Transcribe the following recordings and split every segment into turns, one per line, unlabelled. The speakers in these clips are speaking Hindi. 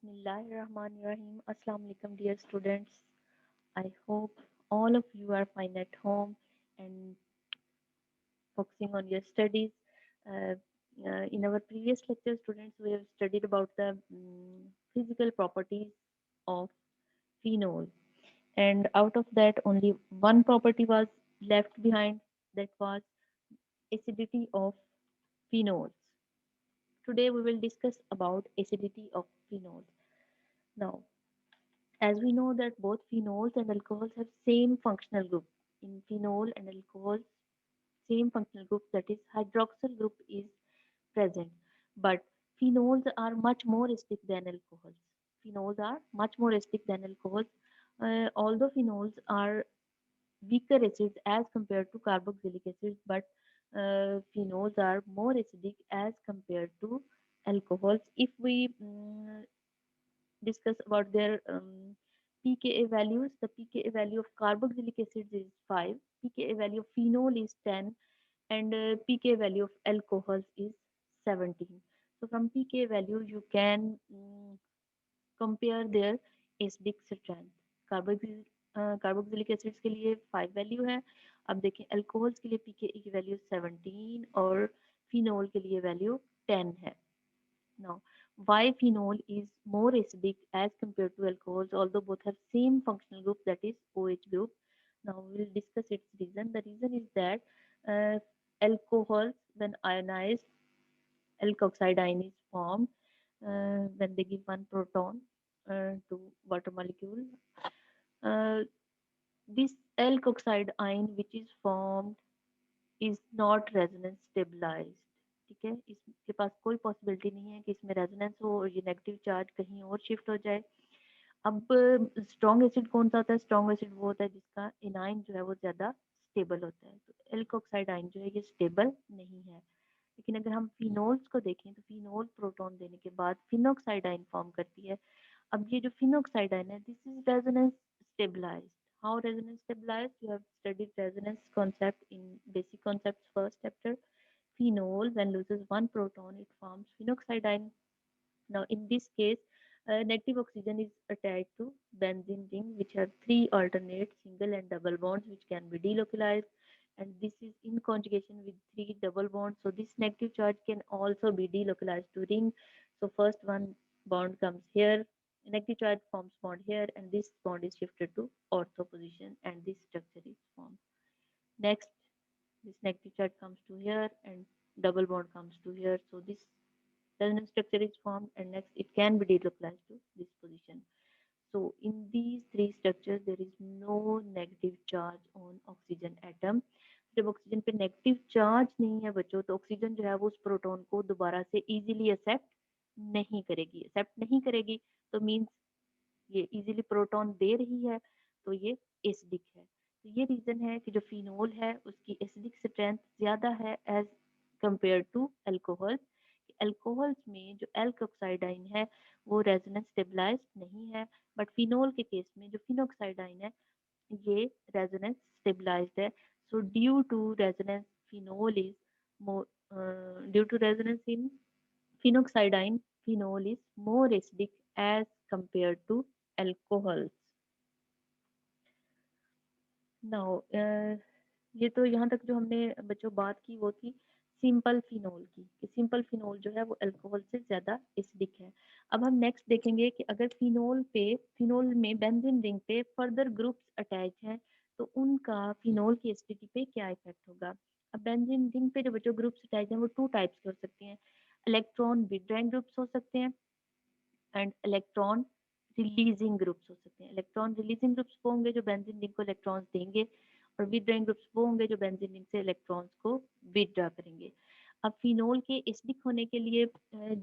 Bismillahirrahmanirrahim. Assalamu alaikum, dear students. I hope all of you are fine at home and focusing on your studies. Uh, in our previous lecture, students, we have studied about the physical properties of phenol, and out of that, only one property was left behind. That was acidity of phenols. Today, we will discuss about acidity of phenols. Now, as we know that both phenols and alcohols have same functional group. In phenol and alcohol, same functional group, that is hydroxyl group is present. But phenols are much more acidic than alcohols. Phenols are much more acidic than alcohols. Although phenols are weaker acids as compared to carboxylic acids, but phenols are more acidic as compared to alcohols. If we discuss about their pKa values. The pKa value of carboxylic acids is 5, pKa value of phenol is 10, and pKa value of alcohols is 17. So from pKa value you can compare their acidic strength. Carboxylic acids के लिए 5 वैल्यू है. अब देखें अल्कोहल्स के लिए pKa की वैल्यू 17 और फिनोल के लिए वैल्यू 10 है. Now, why phenol is more acidic as compared to alcohols, although both have same functional group, that is OH group. Now we will discuss its reason. The reason is that uh, alcohols, when ionized, alkoxide ion is formed when they give one proton to water molecule. Uh, this alkoxide ion which is formed is not resonance stabilized. ठीक है, इसके पास कोई पॉसिबिलिटी नहीं है कि इसमें रेजोनेंस हो और ये नेगेटिव चार्ज कहीं और शिफ्ट हो जाए. अब स्ट्रॉन्ग एसिड कौन सा होता है? स्ट्रॉन्ग एसिड वो होता है जिसका एनाइन जो है वो ज्यादा स्टेबल होता है. तो एल्कोक्साइड आयन जो है ये स्टेबल नहीं है. लेकिन अगर हम फिनोल्स को देखें तो फिनोल प्रोटॉन देने के बाद फिनोक्साइड आयन फॉर्म करती है. अब ये जो फिनोक्साइड आयन है, this is resonance stabilized. How resonance stabilized? You have studied resonance concept in basic concepts first chapter. Phenol, when loses one proton, it forms phenoxide ion. Now, in this case, negative oxygen is attached to benzene ring, which have three alternate single and double bonds, which can be delocalized. And this is in conjugation with three double bonds. So this negative charge can also be delocalized to ring. So first one bond comes here, negative charge forms bond here, and this bond is shifted to ortho position, and this structure is formed. Next, this negative charge comes to here, and double bond comes to here. So this resonance structure is formed, and next it can be delocalized to this position. So in these three structures there is no negative charge on oxygen atom. जब ऑक्सीजन पे नेगेटिव चार्ज नहीं है बच्चों, तो ऑक्सीजन जो है वो उस प्रोटॉन को दोबारा से इजीली एक्सेप्ट नहीं करेगी. तो मींस ये इजीली प्रोटॉन दे रही है, तो ये एसिडिक है. तो ये रीजन है कि जो फिनोल है उसकी एसिडिक स्ट्रेंथ ज्यादा है as compare to alcohol. Alcohols में जो एल्कोक्साइड आयन है वो रेजोनेंस स्टेबलाइज्ड नहीं है, बट फिनोल के केस में जो फिनोक्साइड आयन है ये रेजोनेंस स्टेबलाइज्ड है. So due to resonance phenol is more due to resonance in phenoxide ion, phenol is more acidic as compared to alcohols. Now, ये तो यहाँ तक जो हमने बच्चों बात की वो थी सिंपल फिनोल की, कि सिंपल फिनोल जो है वो अल्कोहल से ज़्यादा एसिडिक है. अब हम नेक्स्ट देखेंगे कि अगर फिनोल में बेंजीन रिंग पे फर्दर ग्रुप्स अटैच हैं तो उनका फिनोल की एसिडिटी पे क्या इफेक्ट होगा. अब बेंजीन रिंग पे जो बच्चों ग्रुप्स अटैच हैं वो टू टाइप्स के हो सकते हैं. इलेक्ट्रॉन विड्रॉइंग ग्रुप्स हो सकते हैं एंड इलेक्ट्रॉन रिलीजिंग ग्रुप्स हो सकते हैं. इलेक्ट्रॉन रिलीजिंग ग्रुप्स वो होंगे जो बेंजीन रिंग को इलेक्ट्रॉन्स देंगे, और विड्रॉइंग ग्रुप्स वो होंगे जो बेंजीन रिंग से इलेक्ट्रॉन्स को विड्रॉ करेंगे. अब फिनोल के एसिडिक होने के लिए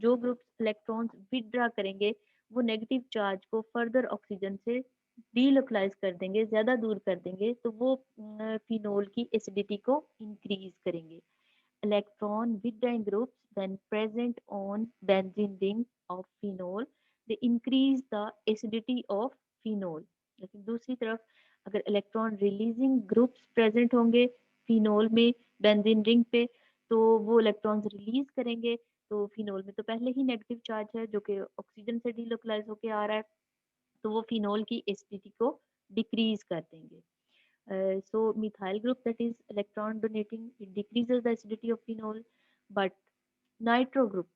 जो ग्रुप्स इलेक्ट्रॉन्स विड्रॉ करेंगे वो नेगेटिव चार्ज को फर्दर ऑक्सीजन से डीलोकलाइज कर देंगे, ज्यादा दूर कर देंगे, तो वो फिनोल की एसिडिटी को इंक्रीज करेंगे. Electron withdrawing groups when present on benzene ring of phenol, they increase the acidity of phenol. लेकिन दूसरी तरफ अगर इलेक्ट्रॉन रिलीजिंग ग्रुप्स प्रेजेंट होंगे फिनोल में बेंजीन रिंग पे, तो वो इलेक्ट्रॉन्स रिलीज करेंगे। तो फिनोल में तो पहले ही नेगेटिव चार्ज है जो कि ऑक्सीजन से डीलोकलाइज होके आ रहा है, तो वो फिनोल की एसिडिटी को डिक्रीज कर देंगे। So methyl group, that is electron donating, it decreases the acidity of phenol. But nitro group,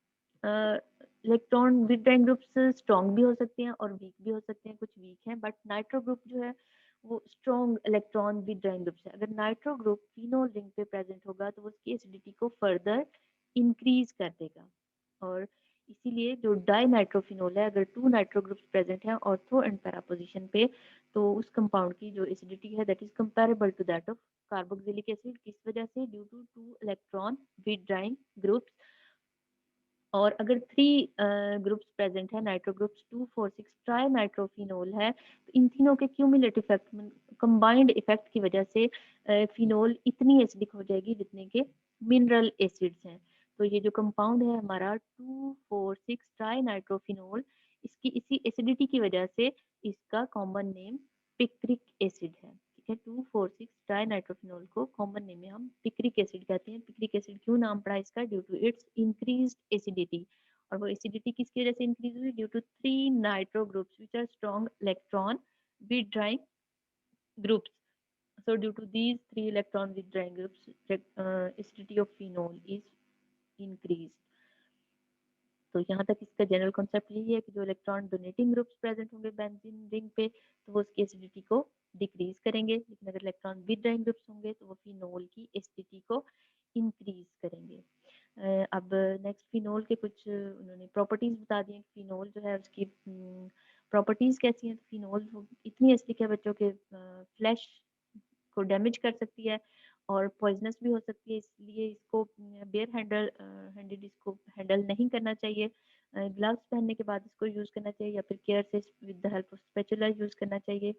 electron withdrawing groups strong भी हो सकते हैं और वीक भी हो सकते हैं, कुछ वीक हैं, बट नाइट्रो ग्रुप जो है वो स्ट्रॉन्ग इलेक्ट्रॉन withdrawing ग्रुप्स है। अगर नाइट्रो ग्रुप फिनोल रिंग पे प्रेजेंट होगा तो वो उसकी एसिडिटी को फर्दर इंक्रीज कर देगा। और इसीलिए जो डाई नाइट्रोफिनोल है, अगर टू नाइट्रो ग्रुप्स प्रेजेंट हैं ऑर्थो एंड पैरा पोजिशन पे, तो उस कंपाउंड की जो एसिडिटी है that is comparable to that of carboxylic acid. किस वजह से? Due to two electron withdrawing groups. और अगर थ्री ग्रुप्स प्रेजेंट है, नाइट्रो ग्रुप्स 2, 4, 6 ट्राई नाइट्रोफिनोल है, तो इन तीनों के क्यूमुलेटिव इफेक्ट, कंबाइंड इफेक्ट की वजह से फिनोल इतनी एसिडिक हो जाएगी जितने के मिनरल एसिड्स हैं। तो ये जो कंपाउंड है हमारा 2, 4, 6 ट्राई नाइट्रोफिनोल, इसकी इसी एसिडिटी की वजह से इसका कॉमन नेम पिक्रिक एसिड है। ठीक है, 2, 4, 6 ट्राई नाइट्रोफिनोल को कॉमन नेम में हम पिक्रिक एसिड कहते हैं। पिक्रिक एसिड क्यों नाम पड़ा इसका? Due to its increase acidity. और वो एसिडिटी किसकी वजह से इंक्रीज हुई? Due to three nitro groups which are strong electron withdrawing groups. So due to these three electron withdrawing groups, acidity of phenol is increased. तो यहाँ तक इसका जनरल कॉन्सेप्ट यही है कि जो इलेक्ट्रॉन डोनेटिंग ग्रुप्स प्रेजेंट होंगे बेंजीन रिंग पे तो वो उसकी एसिडिटी को डिक्रीज करेंगे, लेकिन अगर इलेक्ट्रॉन विदड्राइंग ग्रुप्स होंगे तो वो फिनोल की एसिडिटी को इंक्रीज करेंगे। अब नेक्स्ट फिनोल के कुछ उन्होंने प्रॉपर्टीज बता दी हैं कि फिनोल जो है उसकी प्रॉपर्टीज कैसी हैं। तो फिनोल इतनी एसिडिक है बच्चों के फ्लैश को डैमेज कर सकती है और पॉइजनस भी हो सकती है, इसलिए इसको बेयर हैंडेड इसको हैंडल नहीं करना चाहिए। ग्लव्स पहनने के बाद इसको यूज़ करना चाहिए या फिर केयर से with the help of spatula use करना चाहिए।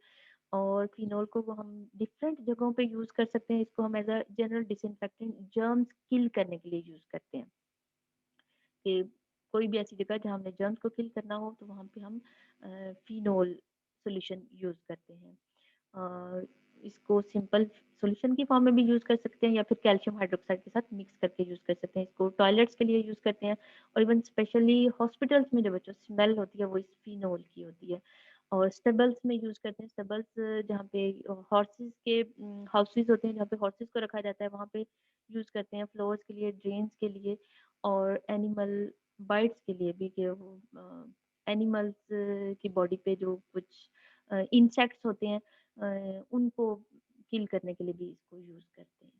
और फिनोल को वो हम डिफरेंट जगहों पे यूज़ कर सकते हैं। इसको हम as a general disinfectant germs kill करने के लिए यूज़ करते हैं कि कोई भी ऐसी जगह जहाँ हमने जर्म्स को किल करना हो तो वहाँ पे हम फिनोल सॉल्यूशन यूज़ करते हैं। इसको सिंपल सॉल्यूशन की फॉर्म में भी यूज़ कर सकते हैं या फिर कैल्शियम हाइड्रोक्साइड के साथ मिक्स करके यूज़ कर सकते हैं। इसको टॉयलेट्स के लिए यूज़ करते हैं और इवन स्पेशली हॉस्पिटल्स में जो बच्चों स्मेल होती है वो इस फिनोल की होती है। और स्टेबल्स में यूज़ करते हैं। स्टेबल्स जहाँ पे हॉर्सेस के हाउसेस होते हैं, जहाँ पे हॉर्सेस को रखा जाता है, वहाँ पे यूज़ करते हैं। फ्लोर्स के लिए, ड्रेन्स के लिए और एनिमल बाइट्स के लिए भी, कि वो एनिमल्स की बॉडी पे जो कुछ इंसेक्ट्स होते हैं उनको किल करने के लिए भी इसको यूज करते हैं।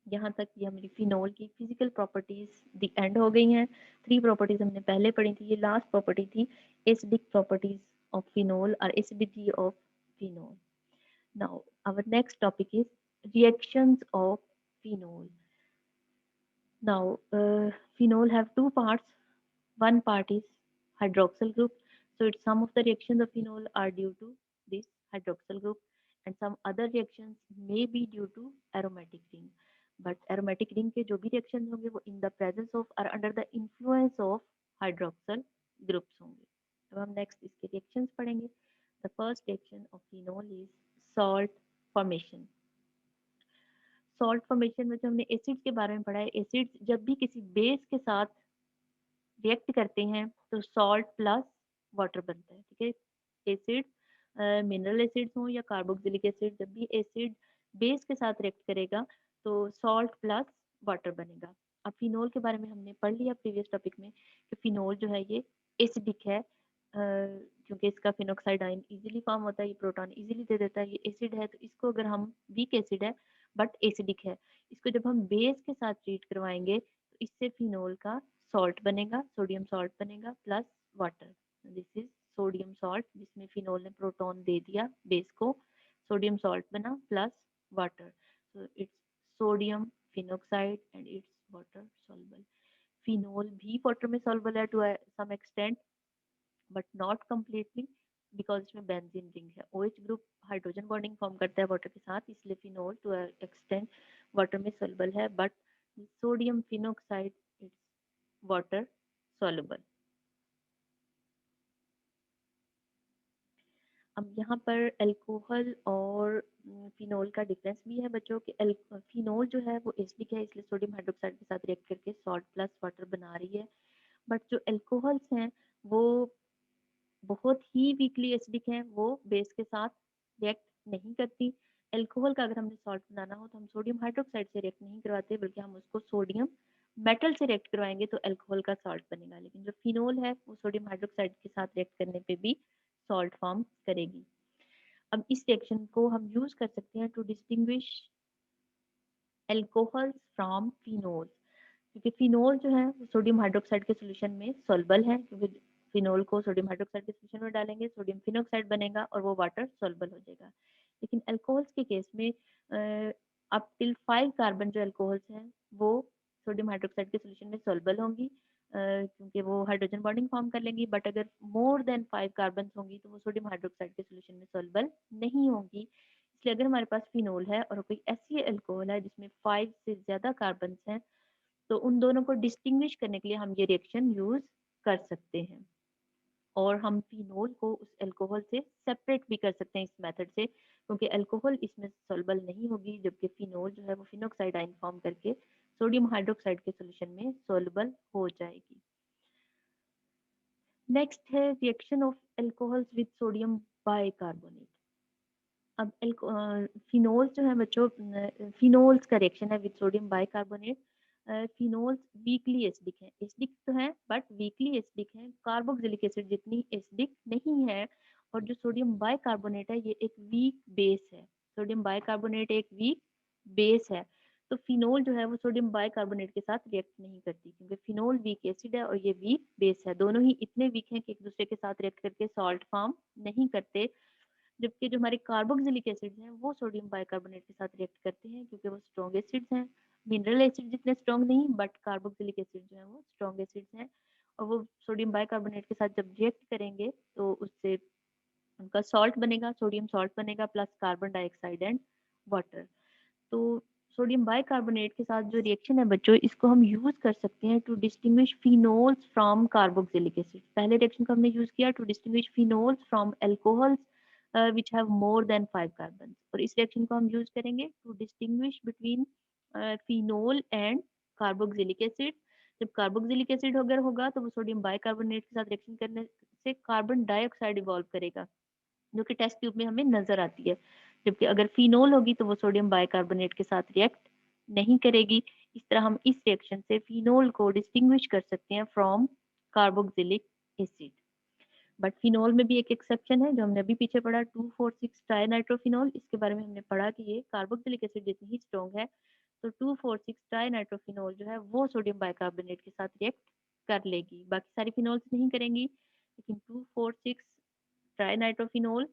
यहाँ तक ये हमारी फिनोल की फिजिकल प्रॉपर्टीज दी एंड हो गई हैं। थ्री प्रॉपर्टीज हमने पहले पढ़ी थी, ये लास्ट प्रॉपर्टी थी एसिडिक प्रॉपर्टीज ऑफ फिनोल और acidity of phenol. Now our next topic is reactions of phenol. Now, phenol have two parts. One part is hydroxyl group. So, it's some of the reactions of phenol are due to this hydroxyl group, and some other reactions may be due to aromatic ring. But aromatic ring के जो भी reactions होंगे वो in the presence of or under the influence of hydroxyl groups होंगे। अब हम next इसके reactions पढ़ेंगे। The first reaction of phenol is salt formation. Salt formation में जो हमने एसिड्स के बारे में पढ़ा है, एसिड्स जब भी किसी बेस के साथ रिएक्ट करते हैं तो सॉल्ट प्लस वाटर बनता है। ठीक है, एसिड मिनरल एसिड्स हों या कार्बोक्सिलिक एसिड, जब भी एसिड बेस के साथ रिएक्ट करेगा तो सॉल्ट प्लस वाटर बनेगा। अब फिनोल के बारे में हमने पढ़ लिया प्रीवियस टॉपिक में कि फिनोल जो है ये एसिडिक है, क्योंकि इसका फिनोक्साइड आयन इजीली फॉर्म होता है, ये प्रोटॉन इजीली दे देता है। ये एसिड है तो इसको अगर हम वीक एसिड है बट एसिडिक है, इसको जब हम बेस के साथ ट्रीट करवाएंगे तो इससे फिनोल का सॉल्ट बनेगा, सोडियम सॉल्ट बनेगा plus water. This is sodium salt, जिसमें फिनोल ने प्रोटॉन दे दिया बेस को, सोडियम सॉल्ट बना plus water. So it's sodium phenoxide and it's water soluble. Phenol भी वाटर में सॉल्युबल है to some extent but not completely, because इसमें बेंजीन रिंग है। OH group hydrogen bonding form करता है वाटर के साथ, इसलिए फिनोल टू एक्सटेंट वाटर में सॉल्युबल है, but sodium phenoxide it's water soluble. अब यहाँ पर अल्कोहल और फिनोल का डिफरेंस भी है बच्चों के। फिनोल जो है वो एसिडिक है, इसलिए सोडियम हाइड्रोक्साइड के साथ रिएक्ट करके सॉल्ट प्लस वाटर बना रही है। बट जो अल्कोहल्स हैं वो बहुत ही वीकली एसिडिक हैं, वो बेस के साथ रिएक्ट नहीं करती। अल्कोहल का अगर हमने सॉल्ट बनाना हो तो हम सोडियम हाइड्रोक्साइड से रिएक्ट नहीं करवाते, बल्कि हम उसको सोडियम मेटल से रिएक्ट करवाएंगे तो अल्कोहल का सॉल्ट बनेगा। लेकिन जो फिनोल है वो सोडियम हाइड्रोक्साइड के साथ रिएक्ट करने पे भी सॉल्ट फॉर्म करेगी। अब इस रिएक्शन को हम यूज कर सकते हैं to distinguish alcohols from phenol, क्योंकि फिनोल जो है वो सोडियम हाइड्रोक्साइड के सोल्यूशन में सॉल्बल है, क्योंकि फिनोल को सोडियम हाइड्रोक्साइड के सोल्यूशन में डालेंगे सोडियम फिनोक्साइड बनेगा और वो वाटर सॉल्बल हो जाएगा। लेकिन अल्कोहल्स के केस में अप टिल 5 कार्बन जो अल्कोहल्स हैं वो सोडियम हाइड्रोक्साइड के सोल्यूशन में सॉल्बल होंगी, क्योंकि वो हाइड्रोजन बॉन्डिंग फॉर्म कर लेंगी। बट अगर मोर देन 5 कार्बन होंगी तो वो सोडियम हाइड्रोक्साइड के सोल्यूशन में सॉल्बल नहीं होंगी। इसलिए अगर हमारे पास फिनोल है और कोई ऐसी अल्कोहल है जिसमें 5 से ज़्यादा कार्बन हैं, तो उन दोनों को डिस्टिंग्विश करने के लिए हम ये रिएक्शन यूज कर सकते हैं। और हम फिनोल को उस अल्कोहल से सेपरेट भी कर सकते हैं इस मेथड से, क्योंकि अल्कोहल इसमें सॉल्युबल नहीं होगी, जबकि फिनोल जो है वो फिनोक्साइड आयन फॉर्म करके सोडियम हाइड्रोक्साइड के सोल्यूशन में सॉल्युबल हो जाएगी। नेक्स्ट है reaction of alcohols with sodium bicarbonate. अब फिनोल्स जो है बच्चों, फिनोल्स का रिएक्शन है with sodium bicarbonate. Phenols weakly acidic है, एसिडिक तो है बट वीकली एसिडिक है, कार्बोक्सिलिक एसिड जितनी एसिडिक नहीं है। और जो सोडियम बाइकार्बोनेट है ये एक वीक बेस है, सोडियम बाइकार्बोनेट एक वीक बेस है। तो फिनोल जो है वो सोडियम बाइकार्बोनेट के साथ रिएक्ट नहीं करती, क्योंकि फिनोल वीक एसिड है और ये वीक बेस है, दोनों ही इतने वीक हैं कि एक दूसरे के साथ रिएक्ट करके सॉल्ट फॉर्म नहीं करते। जबकि जो हमारे कार्बोक्सिलिक एसिड्स हैं वो सोडियम बाइकार्बोनेट के साथ रिएक्ट करते हैं, क्योंकि वो स्ट्रॉन्ग एसिड्स हैं। मिनरल एसिड जितने स्ट्रॉन्ग नहीं, बट कार्बोक्सिलिक एसिड जो है वो स्ट्रॉन्ग एसिड्स हैं, और वो सोडियम बाइकार्बोनेट के साथ जब रिएक्ट करेंगे तो उससे उनका सॉल्ट बनेगा, सोडियम सॉल्ट बनेगा plus carbon dioxide and water. तो सोडियम बाइकार्बोनेट के साथ जो रिएक्शन है बच्चों, इसको हम यूज कर सकते हैं to distinguish phenols from carboxylic acid. पहले रिएक्शन को हमने यूज किया to distinguish phenols from alcohols which have more than 5 carbon, और इस रिएक्शन को हम यूज करेंगे to distinguish between phenol and carboxylic acid. जब कार्बोक्सिलिक एसिड अगर होगा तो वो सोडियम बाइकार्बोनेट के साथ रिएक्शन करने से कार्बन डाइऑक्साइड इवॉल्व करेगा, जो कि टेस्ट ट्यूब में हमें नजर आती है। जबकि अगर फिनोल होगी तो वो सोडियम बाइकार्बोनेट के साथ रिएक्ट नहीं करेगी। इस तरह हम इस रिएक्शन से फिनोल को डिस्टिंग्विश कर सकते हैं from carboxylic acid. But phenol में भी एक एक्सेप्शन है जो हमने अभी पीछे पढ़ा, 2,4,6 ट्राइनाइट्रोफिनोल। इसके बारे में हमने पढ़ा कि ये कार्बोक्सिलिक एसिड जितनी ही स्ट्रॉन्ग है, तो 2,4,6 ट्राइनाइट्रोफिनोल जो है वो सोडियम बाइकार्बोनेट के साथ रिएक्ट कर लेगी, बाकी सारी फिनोल्स नहीं करेंगी। लेकिन 2,4,6 trinitrophenol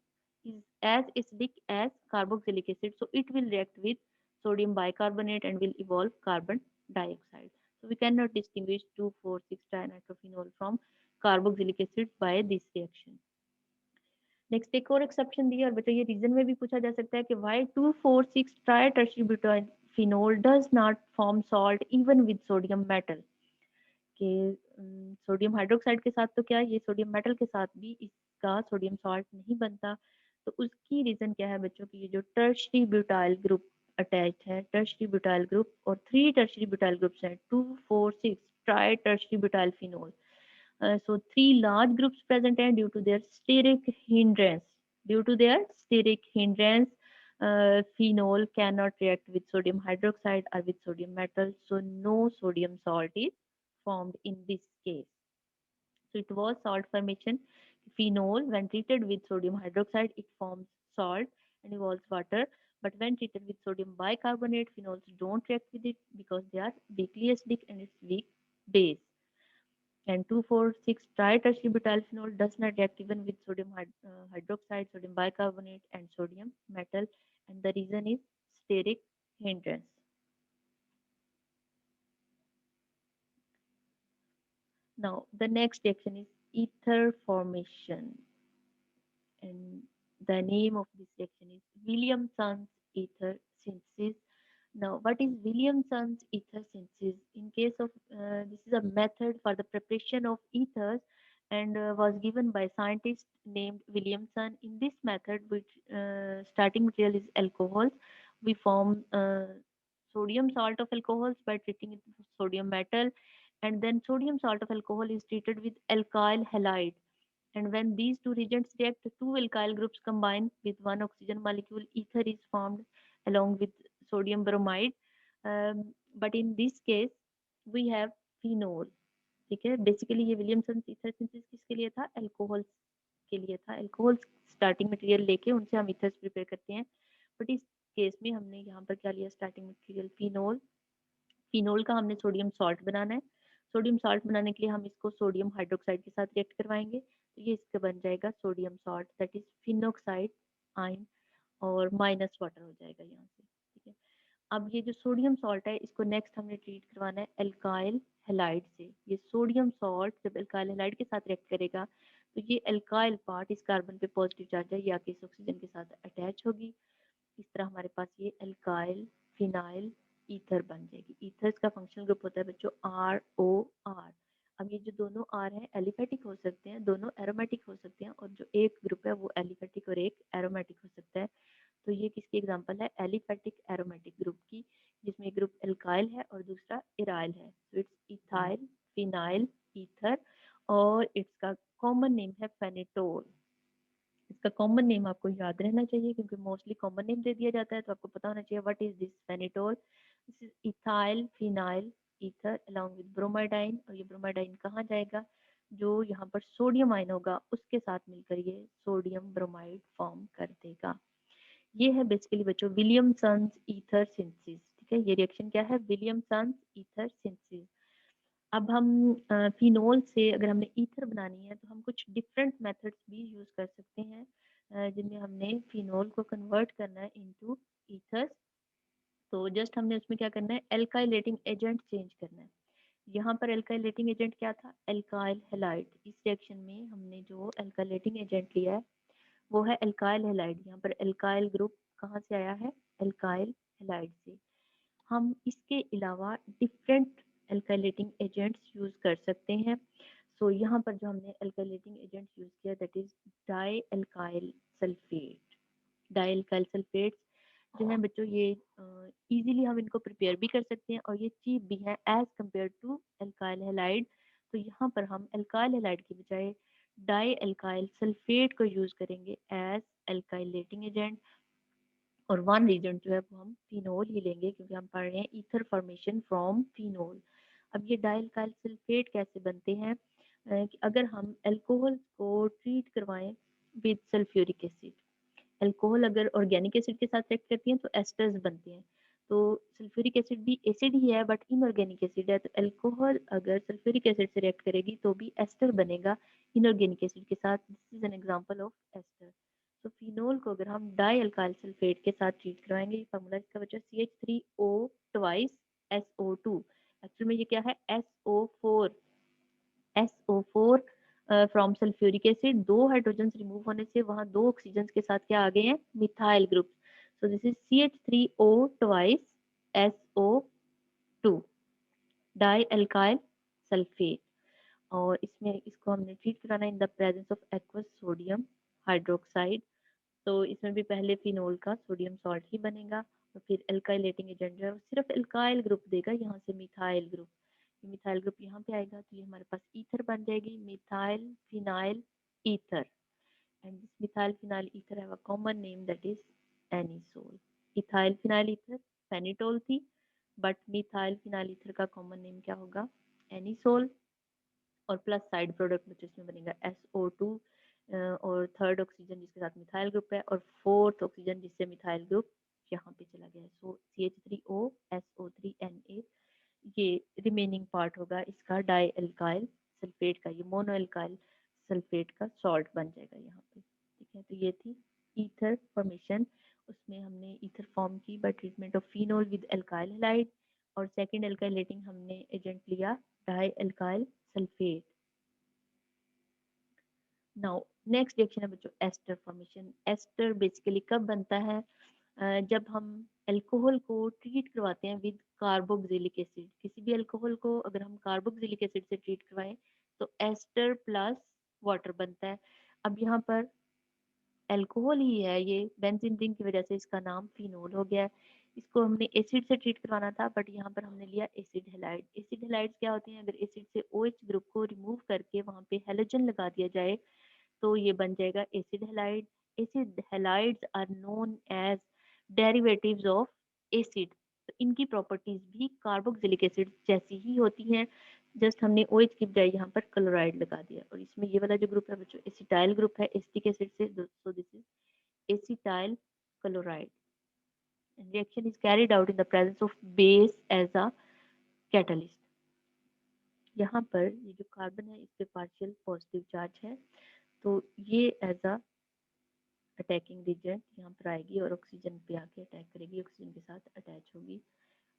is as acidic as carboxylic acid, so it will react with sodium bicarbonate and will evolve carbon dioxide. So we cannot distinguish 2,4,6 trinitrophenol from carboxylic acid by this reaction. Next एक और एक्सेप्शन दिया, और बच्चों ये रीजन में भी पूछा जा सकता है कि why 2,4,6 try tertiary butyl phenol does not form salt even with sodium metal, कि सोडियम हाइड्रोक्साइड के साथ तो क्या ये सोडियम मेटल के साथ भी इसका सोडियम सॉल्ट नहीं बनता। तो उसकी रीजन क्या है बच्चों की, ये जो टर्शरी ब्यूटाइल ग्रुप अटैच है, टर्शरी ब्यूटाइल ग्रुप और 3 टर्शरी ब्यूटाइल ग्रुप्स हैं, 2,4,6 try tertiary butyl phenol. So 3 large groups present and due to their steric hindrance, due to their steric hindrance, phenol cannot react with sodium hydroxide or with sodium metal, so no sodium salt is formed in this case. So it was salt formation. Phenol, when treated with sodium hydroxide, it forms salt and evolves water. But when treated with sodium bicarbonate, phenols don't react with it because they are weakly acidic and it's weak base. And 2,4,6 tritetryl does not react even with sodium hydroxide, sodium bicarbonate, and sodium metal, and the reason is steric hindrance. Now, the next reaction is ether formation, and the name of this reaction is Williamson's ether synthesis. Now, what is Williamson's ether synthesis? In case of this is a method for the preparation of ethers and was given by scientist named Williamson. In this method, which starting material is alcohol, we form sodium salt of alcohols by treating it with sodium metal, and then sodium salt of alcohol is treated with alkyl halide. And when these two reagents react, two alkyl groups combine with one oxygen molecule. Ether is formed along with sodium bromide. But in this case, we have phenol. ठीक है, बेसिकली ये विलियमसन ईथर सिंथेसिस किसके लिए था? अल्कोहल के लिए था। अल्कोहल स्टार्टिंग मटेरियल लेके उनसे हम ईथर्स प्रिपेयर करते हैं, बट इस केस में हमने यहाँ पर क्या लिया? Starting material phenol. फिनोल का हमने सोडियम सॉल्ट बनाना है। सोडियम सॉल्ट बनाने के लिए हम इसको सोडियम हाइड्रोक्साइड के साथ रिएक्ट करवाएंगे, तो ये इसका बन जाएगा sodium salt, that is phenoxide ion, और माइनस वाटर हो जाएगा यहाँ से। ठीक है, अब ये जो सोडियम सॉल्ट है, इसको नेक्स्ट हमने ट्रीट करवाना है एल्काइल हेलाइड से। ये सोडियम सॉल्ट जब एल्काइल हेलाइड के साथ रिएक्ट करेगा, तो ये एल्काइल पार्ट इस कार्बन पे पॉजिटिव चार्ज है, ये आके इस ऑक्सीजन के साथ अटैच होगी। इस तरह हमारे पास ये एल्काइल फिनाइल ईथर बन जाएगी। ईथर्स का फंक्शनल ग्रुप होता है बच्चों ROR। अब ये जो दोनों R हैं एलिफेटिक हो सकते हैं, दोनों एरोमेटिक हो सकते हैं, और जो एक ग्रुप है वो एलिफेटिक और एक एरोमेटिक हो सकता है। तो ये किसकी एग्जांपल है? एलिफेटिक एरोमेटिक ग्रुप की, जिसमें एक ग्रुप एल्काइल है और दूसरा इराइल है। तो इट्स इथाइल फिनाइल ईथर, और इसका कॉमन नेम है फेनेटोल। इसका कॉमन नेम आपको याद रहना चाहिए, क्योंकि मोस्टली कॉमन नेम दे दिया जाता है, तो आपको पता होना चाहिए what is this phenetole. This is ethyl phenyl ether along with bromidine. और ये ब्रोमाइडाइन कहाँ जाएगा? जो यहाँ पर सोडियम आयन होगा उसके साथ मिलकर ये सोडियम ब्रोमाइड फॉर्म कर देगा। ये है बेसिकली बच्चों विलियमसन्स ईथर सिंथेसिस। ठीक है, ये रिएक्शन क्या है? Williamson's ether synthesis. अब हम फिनोल से अगर हमने ईथर बनानी है, तो हम कुछ डिफरेंट मेथड्स भी यूज कर सकते हैं, जिनमें हमने फिनोल को कन्वर्ट करना है इनटू ईथर्स। तो जस्ट हमने उसमें क्या करना है? एल्काइलेटिंग एजेंट चेंज करना है। यहाँ पर एल्काइलेटिंग एजेंट क्या था? Alkyl halide. इस रिएक्शन में हमने जो एल्काइलेटिंग एजेंट लिया है वो है एल्काइल हेलाइड। यहाँ पर एल्काइल ग्रुप कहाँ से आया है? एल्काइल हेलाइड से। हम इसके अलावा डिफरेंट एल्काइलेटिंग एजेंट्स यूज कर सकते हैं। सो यहाँ पर जो हमने एल्काइलेटिंग एजेंट यूज किया that is die alkyl sulphate. Die alkyl sulphate जो है बच्चों, ये इजीली हम इनको प्रिपेयर भी कर सकते हैं, और ये चीप भी है as compare to alkyl halide. तो यहाँ पर हम एल्काइल हेलाइड की बजाय डाई एल्काइल सल्फेट को यूज करेंगे एज एल्काइलेटिंग एजेंट, और वन रीजन जो है वो हम फिनोल ही लेंगे, क्योंकि हम पढ़ रहे हैं ईथर फॉर्मेशन फ्रॉम फिनोल। अब ये डाइल्काइल सल्फेट कैसे बनते हैं? कि अगर हम अल्कोहल को ट्रीट करवाएं विद सल्फ्यूरिक एसिड, अल्कोहल अगर ऑर्गेनिक एसिड के साथ रिएक्ट करती हैं तो एस्टर्स बनते हैं। तो सल्फ्यूरिक एसिड भी एसिड ही है बट इनऑर्गेनिक एसिड है, तो अल्कोहल अगर सल्फ्यूरिक एसिड से रिएक्ट करेगी तो भी एस्टर बनेगा इनऑर्गेनिक एसिड के साथ। This is an example of ester. तो फिनोल को अगर हम डाई अल्काइल सल्फेट के साथ ट्रीट करवाएंगे, ये फार्मूला इसका बचा CH3O ट्वाइस SO2। एक्चुअल में ये क्या है? SO4 from sulphuric acid. दो हाइड्रोजन रिमूव होने से वहां दो ऑक्सीजन के साथ क्या आ गए हैं? Methyl group. So this is CH3O twice SO2 die alkyl sulphate. और इसमें इसको हमने ट्रीट कराना इन the presence of aqueous sodium hydroxide. तो इसमें भी पहले फिनोल का सोडियम सॉल्ट ही बनेगा, और फिर एल्काइलेटिंग एजेंट जो है वो सिर्फ एल्काइल ग्रुप देगा, यहाँ से मिथाइल ग्रुप। मिथाइल ग्रुप यहाँ पे आएगा तो ये हमारे पास ईथर बन जाएगी, methyl phenyl ether. And this methyl phenyl ether have a common name that is anisole. Ethyl phenyl ether phenetole थी, बट मिथाइल फिनाइल ईथर का कॉमन नेम क्या होगा? एनिसोल। और प्लस साइड प्रोडक्ट में जिसमें बनेगा SO2, और थर्ड ऑक्सीजन जिसके साथ मिथाइल ग्रुप है, और फोर्थ ऑक्सीजन जिससे मिथाइल ग्रुप यहाँ पे चला गया है। सो CH3O SO3Na, ये रिमेनिंग पार्ट होगा इसका डाई एल्काइल सल्फेट का, ये मोनो एल्काइल सल्फेट का सॉल्ट बन जाएगा यहाँ पे। ठीक है, तो ये थी ईथर फॉर्मेशन। उसमें हमने ईथर फॉर्म की by treatment of phenol with alkyl halide, और सेकंड एल्काइलेटिंग हमने एजेंट लिया di alkyl sulphate. Now next reaction है बच्चों एस्टर फॉर्मेशन। एस्टर बेसिकली कब बनता है? जब हम अल्कोहल को ट्रीट करवाते हैं विद कार्बोक्सिलिक एसिड। किसी भी अल्कोहल को अगर हम कार्बोक्सिलिक एसिड से ट्रीट करवाएं तो एस्टर प्लस वाटर बनता है। अब यहाँ पर अल्कोहल ही है, ये बेंजीन रिंग की वजह से इसका नाम फिनोल हो गया है। इसको हमने एसिड से ट्रीट करवाना था, बट यहाँ पर हमने लिया एसिड हेलाइड। एसिड हेलाइड्स क्या होते हैं, अगर एसिड से OH ग्रुप को रिमूव करके वहाँ पे हेलोजन लगा दिया जाए तो ये बन जाएगा acid halide. Acid halides are known as derivatives of acid. तो इनकी प्रॉपर्टीज भी कार्बोक्सिलिक एसिड जैसी ही होती हैं, जस्ट हमने OH की बजाय यहाँ पर क्लोराइड लगा दिया। और इसमें ये वाला जो ग्रुप है बच्चों एसिटाइल ग्रुप है एसिटिक एसिड से, सो this is acetyl chloride. And reaction is carried out in the presence of base as a catalyst. यहाँ पर ये जो कार्बन है इस पे पार्शियल पॉजिटिव चार्ज है, तो ये एज अ अटैकिंग रिजेंट यहाँ पर आएगी और ऑक्सीजन पे आके अटैक करेगी, ऑक्सीजन के साथ अटैच होगी।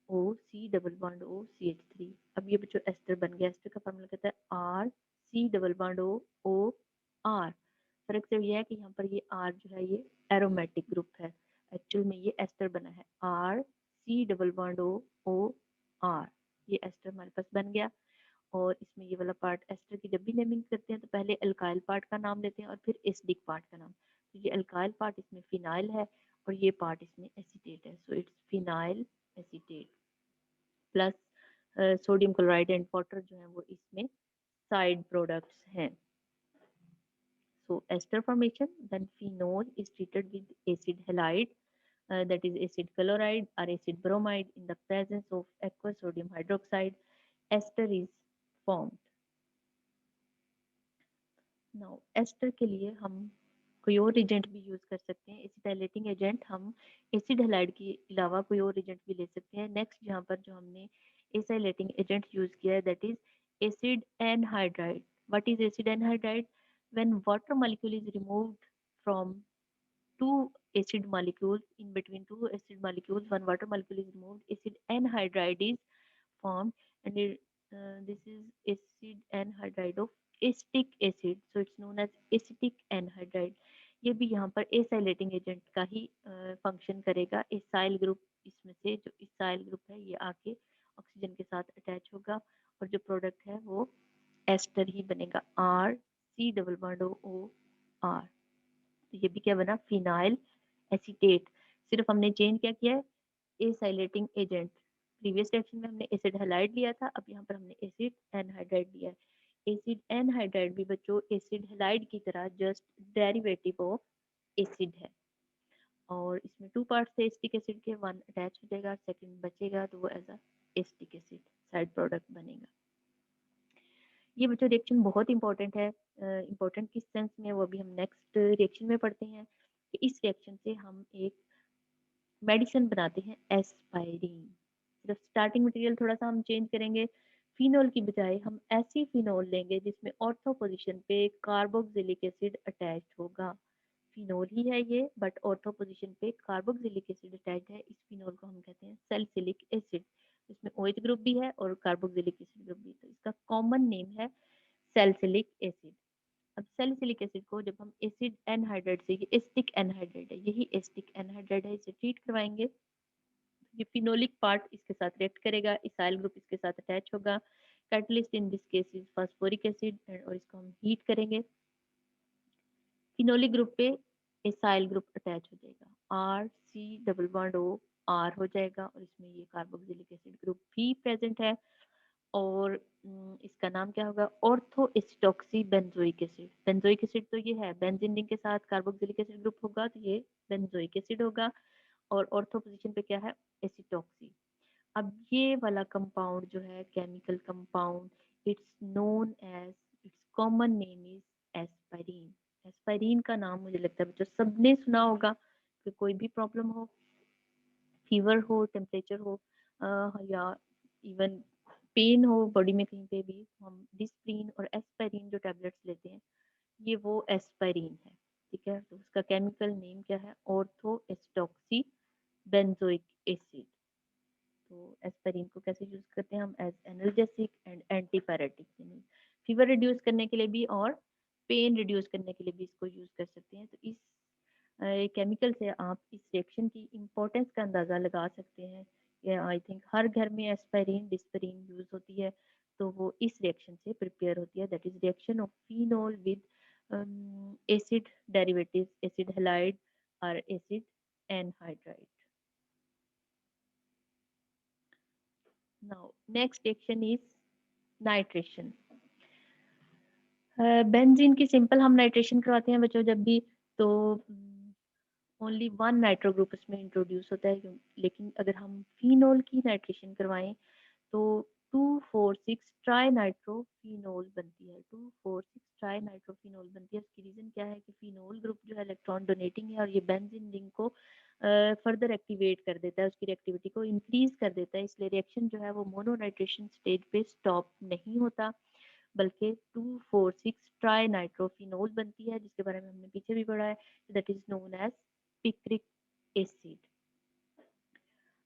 O C double bond O CH3। अब ये बच्चों एस्टर बन गया। एस्टर का फॉर्मूला कहता है RC डबल बॉन्ड O फर्क सिर्फ ये है कि यहाँ पर ये R जो है ये एरोमेटिक ग्रुप है, एक्चुअल में ये एस्टर बना है RC डबल बॉन्ड O ये एस्टर हमारे पास बन गया। और इसमें ये वाला पार्ट एस्टर की जब भी नेमिंग करते हैं तो पहले अल्काइल पार्ट का नाम लेते हैं और फिर एसिडिक पार्ट का नाम। तो ये अल्काइल पार्ट इसमें फिनाइल है और ये पार्ट इसमें एसीटेट है, so it's phenyl acetate plus sodium chloride and water जो है वो इसमें साइड प्रोडक्ट्स हैं। So ester formation, then phenol is treated with acid halide, that is acid chloride or acid bromide. In the presence of aqueous sodium hydroxide, ester is formed. Now ester के लिए हम कोई और एजेंट भी यूज कर सकते हैं। एसिटाइलेटिंग एजेंट हम एसिड हैलाइड के अलावा कोई और एजेंट भी ले सकते हैं। नेक्स्ट यहाँ पर जो हमने एसिटाइलेटिंग एजेंट यूज किया है that is acid anhydride. What is acid anhydride? when water molecule is removed from two acid molecules, in between two acid molecules one water molecule is removed, acid anhydride is formed, and this is acid anhydride of acetic acid, so it's known as acetic anhydride. ये भी यहाँ पर एसाइलेटिंग एजेंट का ही फंक्शन करेगा। एसाइल ग्रुप इसमें से जो इसाइल ग्रुप है ये आके ऑक्सीजन के साथ अटैच होगा और जो प्रोडक्ट है वो एस्टर ही बनेगा RC double bond O R। तो ये भी क्या बना, फिनाइल एसीटेट। सिर्फ हमने चेंज क्या किया है, एसाइलेटिंग एजेंट। प्रीवियस रिएक्शन में हमने एसिड हैलाइड लिया था, अब यहाँ पर हमने एसिड एनहाइड्राइड लिया है। एसिड एनहाइड्राइड भी बच्चों एसिड हैलाइड की तरह जस्ट डेरिवेटिव ऑफ एसिड है। और इसमें टू पार्ट्स थे एसिटिक एसिड के, वन अटैच हो जाएगा, सेकंड बचेगा तो वो as a acetic acid side product बनेगा। ये बच्चों रिएक्शन बहुत इंपॉर्टेंट है। इंपॉर्टेंट किस सेंस में वो अभी हम नेक्स्ट रिएक्शन में पढ़ते हैं कि इस रिएक्शन से हम एक मेडिसिन बनाते हैं एस्पाइरिन। सिर्फ स्टार्टिंग मटेरियल थोड़ा सा हम चेंज करेंगे, फिनोल की बजाय हम ऐसी फिनोल लेंगे जिसमें ऑर्थो पोजीशन पे कार्बोक्सिलिक एसिड अटैच होगा। फिनोल ही है ये बट ऑर्थो पोजीशन पे कार्बोक्सिलिक एसिड अटैच है। इस फिनोल को हम कहते हैं सैलिसिलिक एसिड। इसमें OH ग्रुप भी है और कार्बोक्सिलिक एसिड ग्रुप भी, तो इसका कॉमन नेम है सैलिसिलिक एसिड। अब सैलिसिलिक एसिड को जब हम एसिड एनहाइड्राइड से, ये एसिटिक एनहाइड्राइड है, यही एसिटिक एनहाइड्राइड है, इसे ट्रीट करवाएंगे। ये फिनोलिक पार्ट इसके साथ रिएक्ट करेगा, इसाइल ग्रुप इसके साथ अटैच होगा। Catalyst in this case is phosphoric acid और इसको हम हीट करेंगे। फिनोलिक ग्रुप पे इसाइल ग्रुप अटैच हो जाएगा, RC double bond O R हो जाएगा और इसमें ये कार्बोक्सिलिक एसिड ग्रुप भी प्रेजेंट है। और इसका नाम क्या होगा, ortho acetoxy benzoic acid. Benzoic acid तो ये है, बेंजीन रिंग के साथ कार्बोक्सिलिक एसिड ग्रुप होगा तो ये बेंजोइक एसिड होगा। और ऑर्थो पोजीशन पे क्या है, एसिटॉक्सी। अब ये वाला कंपाउंड जो है chemical compound, its known as, its common name is aspirin. Aspirin का नाम मुझे लगता है बच्चों सबने सुना होगा कि कोई भी प्रॉब्लम हो, फीवर हो, टेम्परेचर हो, या इवन पेन हो बॉडी में कहीं पे भी, हम डिस्प्रिन और एस्पाइरिन जो टैबलेट्स लेते हैं ये वो एस्पाइरिन है। ठीक है, तो उसका केमिकल नेम क्या है, ऑर्थो एस्टॉक्सी बेंजोइक एसिड। तो एस्पाइरिन को कैसे यूज करते हैं हम, as analgesic and antipyretic, fever reduce करने के लिए भी और पेन रिड्यूस करने के लिए भी इसको यूज कर सकते हैं। तो इस केमिकल से आप इस रिएक्शन की इम्पोर्टेंस का अंदाज़ा लगा सकते हैं। आई थिंक हर घर में एस्पाइरिन डिस्परिन यूज होती है, तो वो इस रिएक्शन से प्रिपेयर होती है, that is reaction of phenol with acid derivatives, acid halide और acid anhydride. Now next reaction is nitration. Benzene की सिंपल हम नाइट्रेशन करवाते हैं बच्चों जब भी, तो ओनली वन नाइट्रो ग्रुप इसमें इंट्रोड्यूस होता है, लेकिन अगर हम फिनोल की नाइट्रेशन करवाएं तो 2,4,6 ट्राई नाइट्रोफिनोल बनती है. 2,4,6 ट्राई नाइट्रोफिनोल बनती है. उसकी रीजन क्या है कि फिनोल ग्रुप जो है इलेक्ट्रॉन डोनेटिंग है और ये बेंजीन रिंग को फर्दर एक्टिवेट कर देता है, उसकी रिएक्टिविटी को इंक्रीज कर देता है, इसलिए रिएक्शन जो है वो मोनोनाइट्रेशन स्टेज पे स्टॉप नहीं होता, बल्कि 2,4,6 ट्राई नाइट्रोफिनोल बनती है, जिसके बारे में हमने पीछे भी पढ़ा है, that is known as picric acid.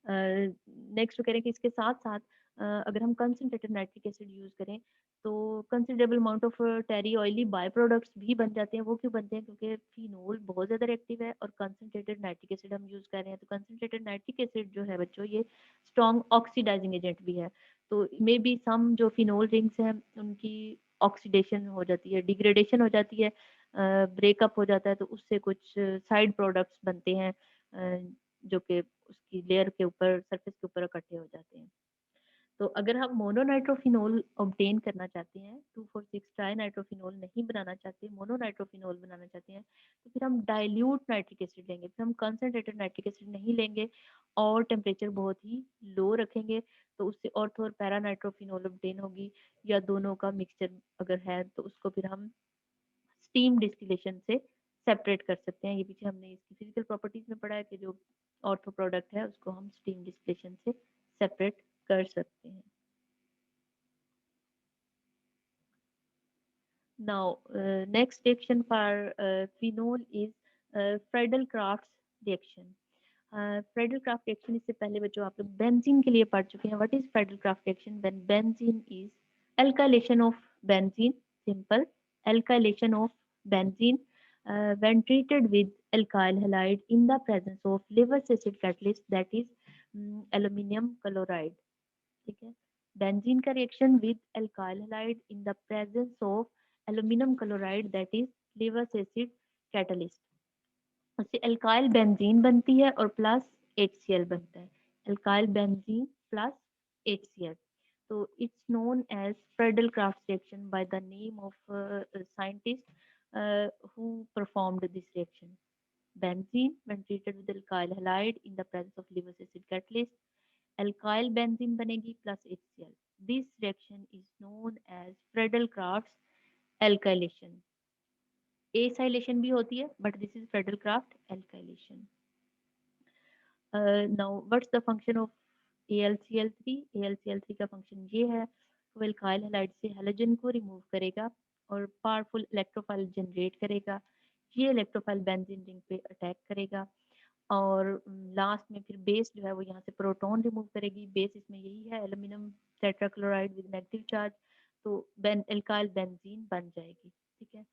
Next कह रहे हैं कि इसके साथ साथ अगर हम कंसनट्रेटेड नाइट्रिक एसिड यूज करें तो considerable amount of tarry oily by products भी बन जाते हैं. वो क्यों बनते हैं? क्योंकि फिनोल बहुत ज्यादा एक्टिव है और कंसनट्रेटेड नाइट्रिक एसिड हम यूज कर रहे हैं. तो कंसनट्रेटेड नाइट्रिक एसिड जो है बच्चों ये स्ट्रॉन्ग ऑक्सीडाइजिंग एजेंट भी है, तो मे बी सम जो फिनोल रिंग्स हैं उनकी ऑक्सीडेशन हो जाती है, डिग्रेडेशन हो जाती है, ब्रेकअप हो जाता है, तो उससे कुछ साइड प्रोडक्ट्स बनते हैं जो कि उसकी लेयर के ऊपर, सरफेस के ऊपर इकट्ठे हो जाते हैं. तो अगर हम मोनोनाइट्रोफिनोल ऑब्टेन करना चाहते हैं, 2,4,6 ट्राई नाइट्रोफिनोल नहीं बनाना चाहते, मोनोनाइट्रोफिनोल बनाना चाहते हैं, तो फिर हम डाइल्यूट नाइट्रिक एसिड लेंगे, फिर हम कंसनट्रेटेड नाइट्रिक एसिड नहीं लेंगे और टेम्परेचर बहुत ही लो रखेंगे, तो उससे ऑर्थो और पैरा नाइट्रोफिनोल ऑब्टेन होगी, या दोनों का मिक्सचर अगर है तो उसको फिर हम स्टीम डिस्टिलेशन से सेपरेट कर सकते हैं. ये पीछे हमने इसकी फिजिकल प्रॉपर्टीज में पढ़ा है कि जो ऑर्थो प्रोडक्ट है उसको हम स्टीम डिस्टिलेशन से सेपरेट कर सकते हैं. Now, next reaction for phenol is Friedel-Crafts reaction. Friedel-Crafts reaction इससे पहले बच्चों आप लोग बेंजीन के लिए पढ़ चुके हैं. What is Friedel-Crafts reaction? When benzene is alkylation of benzene, simple alkylation of benzene when treated with alkyl halide in the presence of Lewis acid catalyst, that is aluminum chloride. ठीक है. बेंजीन का reaction with alkyl halide in the presence of aluminium chloride, that is Lewis acid catalyst. उससे एल्काइल बेंजीन बनती है और प्लस HCl बनता है. Alkyl benzene plus HCl. तो it's known as Friedel Crafts reaction by the name of scientist who performed this reaction. Benzene when treated with alkyl halide in the presence of Lewis acid catalyst, alkyl benzene बनेगी plus HCl. This reaction is known as Friedel-Crafts alkylation. Acylation भी होती है, but this is Friedel-Crafts alkylation. Now, what's the function of AlCl3? AlCl3 का फंक्शन ये है, वो एल्काइल हैलाइड से हैलोजन को रिमूव करेगा और पावरफुल इलेक्ट्रोफाइल जनरेट करेगा. ये इलेक्ट्रोफाइल बेंजीन रिंग पे अटैक करेगा और लास्ट में फिर बेस जो है वो यहाँ से प्रोटॉन रिमूव करेगी. बेस इसमें यही है, aluminium tetrachloride with negative charge, तो एल्काइल बेंजीन बन जाएगी. ठीक है.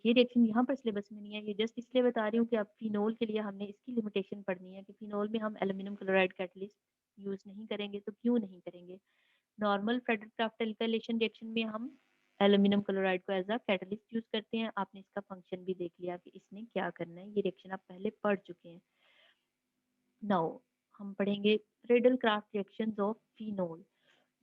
ये रिएक्शन यहाँ पर सिलेबस में नहीं है, ये जस्ट इसलिए बता रही हूँ कि अब फिनोल के लिए हमने इसकी लिमिटेशन पढ़नी है कि फिनोल में हम एल्यूमिनियम क्लोराइड कैटलिस्ट यूज नहीं करेंगे. तो क्यों नहीं करेंगे? नॉर्मल फ्रेडरक्राफ्ट एल्काइलेशन रिएक्शन में हम एल्यूमिनियम क्लोराइड को एज अ कैटलिस्ट यूज करते हैं. आपने इसका फंक्शन भी देख लिया कि इसने क्या करना है, ये रिएक्शन आप पहले पढ़ चुके हैं. नाउ हम पढ़ेंगे Friedel craft reactions of phenol.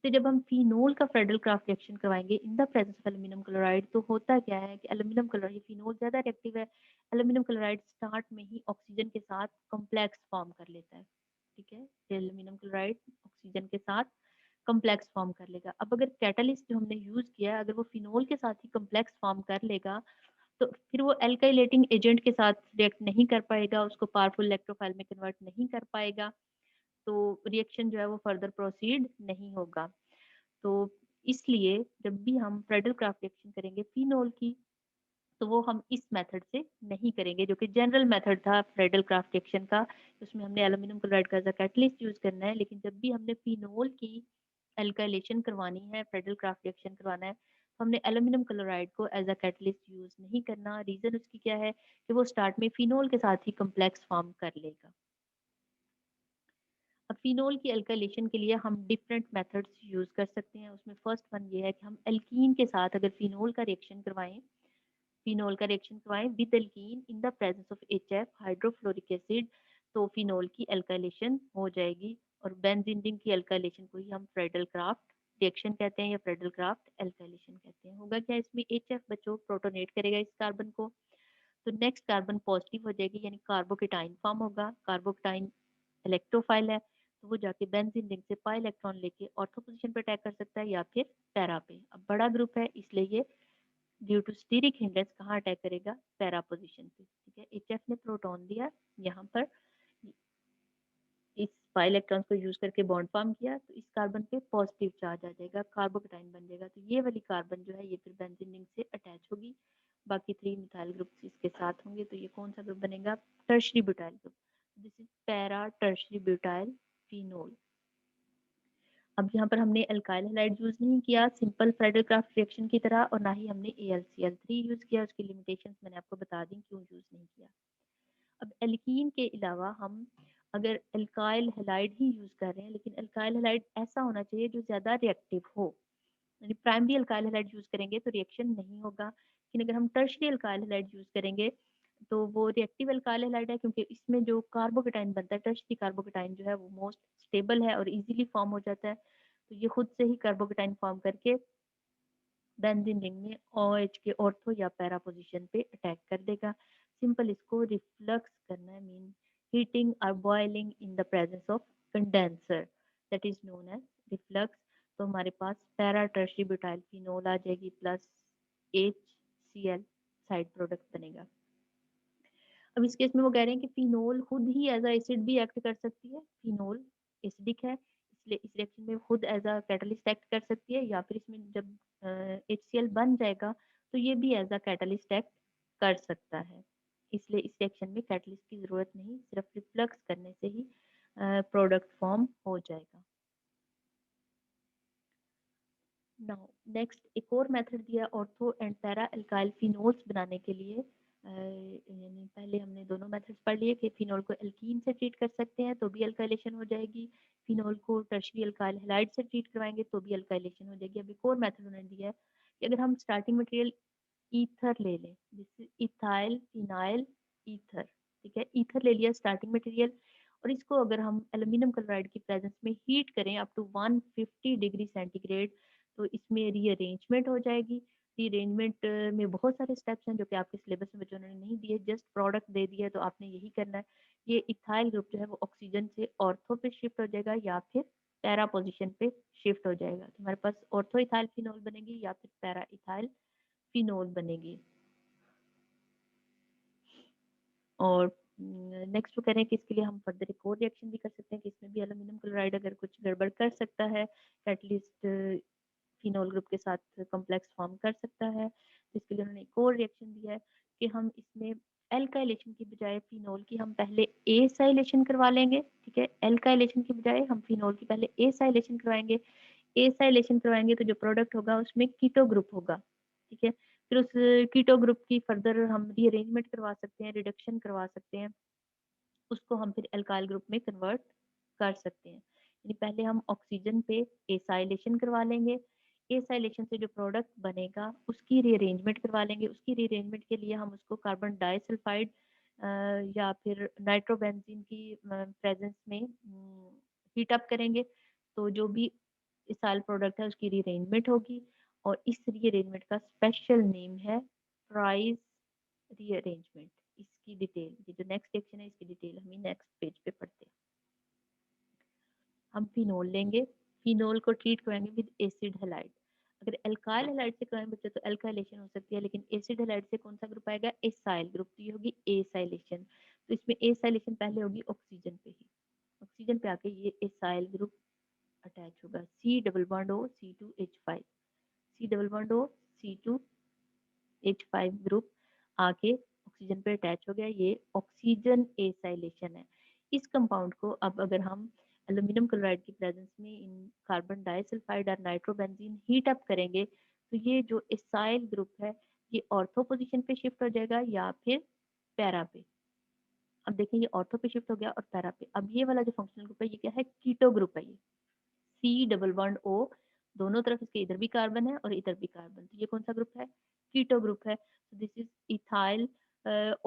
तो जब हम फिनोल का फ्रेडल क्राफ्ट रिएक्शन करवाएंगे इन the presence of aluminium chloride, तो होता क्या है कि एल्यूमिनियम क्लोराइड, फिनोल ज्यादा रिएक्टिव है, एल्यूमिनियम क्लोराइड स्टार्ट में ही ऑक्सीजन के साथ कॉम्प्लेक्स फॉर्म कर लेता है. ठीक है. एल्यूमिनियम क्लोराइड ऑक्सीजन के साथ कॉम्प्लेक्स फॉर्म कर लेगा. अब अगर कैटलिस्ट जो हमने यूज किया है अगर वो फिनोल के साथ ही कॉम्प्लेक्स फॉर्म कर लेगा तो फिर वो एल्काइलेटिंग एजेंट के साथ रिएक्ट नहीं कर पाएगा, उसको पावरफुल इलेक्ट्रोफाइल में कन्वर्ट नहीं कर पाएगा, तो रिएक्शन जो है वो फर्दर प्रोसीड नहीं होगा. तो इसलिए जब भी हम फ्रेडल क्राफ्ट रिएक्शन करेंगे फिनोल की, तो वो हम इस मेथड से नहीं करेंगे जो कि जनरल मेथड था फ्रेडल क्राफ्ट रिएक्शन का. उसमें हमने एल्यूमिनियम क्लोराइड का एज अ कैटलिस्ट यूज करना है, लेकिन जब भी हमने फिनोल की एल्काइलेशन करवानी है, फ्रेडल क्राफ्ट रिएक्शन करवाना है, तो हमने एल्यूमिनियम क्लोराइड को एज अ कैटलिस्ट यूज नहीं करना. रीजन उसकी क्या है कि वो स्टार्ट में फिनोल के साथ ही कम्प्लेक्स फॉर्म कर लेगा. अब फिनोल की अल्काइलेशन के लिए हम डिफरेंट मेथड्स यूज कर सकते हैं। उसमें फर्स्ट वन ये है कि हम एल्कीन के साथ अगर फिनोल का रिएक्शन करवाएं, with alkene in the presence of HF hydrofluoric acid, तो फिनोल की अल्काइलेशन हो जाएगी। और बेंजीन रिंग की अल्काइलेशन को ही हम फ्रेडल क्राफ्ट रिएक्शन कहते हैं या फ्रेडल क्राफ्ट अल्काइलेशन कहते हैं। होगा क्या इसमें, HF बच्चों प्रोटोनेट करेगा इस कार्बन को, तो नेक्स्ट कार्बन पॉजिटिव हो जाएगी, यानी कार्बोकेटाइन फॉर्म होगा। कार्बोकेटाइन इलेक्ट्रोफाइल है, तो वो जाके बेंजीन रिंग से पाई इलेक्ट्रॉन लेके ऑर्थो पोजीशन पे अटैक कर सकता है या फिर पैरा पे। अब बड़ा ग्रुप है इसलिए ये ड्यू टू स्टीरिक हिंड्रेंस कहाँ अटैक करेगा, पैरा पोजीशन पे। ठीक है, HF ने प्रोटॉन दिया यहाँ पर, इस पाई इलेक्ट्रॉन को यूज करके बॉन्ड फॉर्म किया, तो इस कार्बन पे पॉजिटिव चार्ज आ जाएगा, कार्बोकेटाइन बन जाएगा। तो ये वाली कार्बन जो है ये फिर बेंजीन रिंग से अटैच होगी, बाकी 3 मिथाइल ग्रुप्स इसके साथ होंगे, तो ये कौन सा ग्रुप बनेगा, tertiary butyl group. This is para tertiary butyl phenol. अब यहाँ पर हमने अल्काइल हैलाइड यूज नहीं किया सिंपल फ्रेडल क्राफ्ट रिएक्शन की तरह, और ना ही हमने AlCl3 यूज किया। उसकी लिमिटेशंस मैंने आपको बता दी क्यों यूज नहीं किया। अब एल्कीन के अलावा हम अगर अल्काइल हैलाइड ही यूज कर रहे हैं, लेकिन अल्काइल हैलाइड ऐसा होना चाहिए जो ज्यादा रिएक्टिव हो, यानी प्राइमरी अल्काइल हैलाइड यूज करेंगे तो रिएक्शन नहीं होगा, लेकिन अगर हम टर्शरी अल्काइल हैलाइड यूज करेंगे तो वो रिएक्टिव अल्काइल हैलाइड है, क्योंकि इसमें जो कार्बोकेटाइन बनता है, टर्शरी कार्बोकेटाइन जो है वो मोस्ट स्टेबल है और इजीली फॉर्म हो जाता है। तो ये खुद से ही कार्बोकेटाइन फॉर्म करके बेंजीन रिंग में OH के ऑर्थो या पैरा पोजीशन पे अटैक कर देगा। सिंपल इसको रिफ्लक्स करना है, मीन हीटिंग और boiling in the presence of condenser, that is known as reflux. तो हमारे पास पैरा टर्शरी ब्यूटाइल फिनोल आ जाएगी प्लस HCl साइड प्रोडक्ट बनेगा। अब इस केस में वो कह रहे हैं कि फिनोल खुद ही एज अ एसिड भी एक्ट कर सकती है, फिनोल एसिडिक है इसलिए इस रिएक्शन में खुद एज अ कैटलिस्ट एक्ट कर सकती है, या फिर इसमें जब HCl बन जाएगा तो ये भी एज अ कैटलिस्ट एक्ट कर सकता है। इसलिए इस रिएक्शन में कैटलिस्ट की जरूरत नहीं, सिर्फ रिफ्लक्स करने से ही प्रोडक्ट फॉर्म हो जाएगा। नाउ नेक्स्ट एक और मेथड दिया ortho and para alkyl phenols बनाने के लिए। यानी पहले हमने दोनों मेथड्स पढ़ लिए कि फिनोल को एल्कीन से ट्रीट कर सकते हैं तो भी अल्काइलेशन हो जाएगी, फिनोल को टर्शरी अल्काइल हैलाइड से ट्रीट करवाएंगे तो भी अल्काइलेशन हो जाएगी। अब एक और मेथड उन्होंने दिया है कि अगर हम स्टार्टिंग मटेरियल ईथर ले लें, जिससे इथाइल फिनाइल ईथर, ठीक है, ईथर ले लिया स्टार्टिंग मटेरियल, और इसको अगर हम एल्यूमिनियम क्लोराइड की प्रेजेंस में हीट करें अप टू 150 डिग्री सेंटीग्रेड, तो इसमें रीअरेंजमेंट हो जाएगी। रीअरेंजमेंट में बहुत सारे स्टेप्स हैं जो कि आपके सिलेबस में बच्चों ने नहीं दिए, जस्ट प्रोडक्ट दे दिया, तो आपने यही करना है। ये इथाइल ग्रुप जो है वो ऑक्सीजन से ऑर्थो पे शिफ्ट हो जाएगा या फिर पैरा पोजिशन पे शिफ्ट हो जाएगा, तो हमारे पास ऑर्थो इथाइल फिनोल बनेगी या फिर पैरा इथाइल फिनोल बनेगी। और नेक्स्ट वो कह रहे हैं कि इसके लिए हम फर्दर एक और रिएक्शन भी कर सकते हैं कि इसमें भी एल्यूमिनियम क्लोराइड अगर कुछ गड़बड़ कर सकता है, एटलीस्ट फिनोल ग्रुप के साथ कॉम्प्लेक्स फॉर्म कर सकता है, तो इसके लिए उन्होंने एक और रिएक्शन दिया है कि हम इसमें एल्काइलेशन की बजाय फिनोल की हम पहले एसाइलेशन करवा लेंगे। ठीक है, एल्काइलेशन की बजाय हम फिनोल की पहले एसाइलेशन करवाएंगे। एसाइलेशन करवाएंगे तो जो प्रोडक्ट होगा उसमें कीटो ग्रुप होगा। ठीक है, फिर उस कीटो ग्रुप की फर्दर हम रीअरेंजमेंट करवा सकते हैं, रिडक्शन करवा सकते हैं, उसको हम फिर अल्काइल ग्रुप में कन्वर्ट कर सकते हैं। यानी पहले हम ऑक्सीजन पे एसाइलेशन करवा लेंगे, एसाइलेशन से जो प्रोडक्ट बनेगा उसकी रीअरेंजमेंट करवा लेंगे, उसकी रीअरेंजमेंट के लिए हम उसको कार्बन डाइसल्फाइड या फिर नाइट्रोबेंजीन की प्रेजेंस में हीट अप करेंगे, तो जो भी इसाइल प्रोडक्ट है उसकी रीअरेंजमेंट होगी, और इस रीअरेंजमेंट का स्पेशल नेम है प्राइस रीअरेंजमेंट। इसकी डिटेल, ये जो नेक्स्ट सेक्शन है इसकी डिटेल हम नेक्स्ट पेज पे पढ़ते हैं। हम फिनोल लेंगे, फिनोल को ट्रीट कराएंगे विद एसिड हैलाइड। अगर एल्काइल हैलाइड से कराएं बच्चे तो एल्काइलेशन हो सकती है, लेकिन एसिड हैलाइड से कौन सा ग्रुप आएगा, एसाइल ग्रुप, तो ये होगी एसाइलेशन। तो इसमें एसाइलेशन पहले होगी ऑक्सीजन पे ही, ऑक्सीजन पे आके ये एसाइल ग्रुप अटैच होगा, C++O C2H5, C++O C2H5 group आके ऑक्सीजन पे अटैच हो गया, ये ऑक्सीजन एसाइलेशन है। इस कंपाउंड को अब अगर हम एल्यूमिनियम क्लोराइड की प्रेजेंस में इन कार्बन डाइसल्फाइड और नाइट्रोबेंजीन हीट अप करेंगे, तो ये जो एसाइल ग्रुप है ये ऑर्थो पोजीशन पे शिफ्ट हो जाएगा या फिर पैरा पे। अब देखिए ये ऑर्थो पे शिफ्ट हो गया और पैरा पे। अब ये वाला जो फंक्शनल ग्रुप है ये क्या है, कीटो ग्रुप है ये, सी डबल बॉन्ड ओ, दोनों तरफ इसके इधर भी कार्बन है और इधर भी कार्बन, तो ये कौन सा ग्रुप है, कीटो ग्रुप है। तो this is ethyl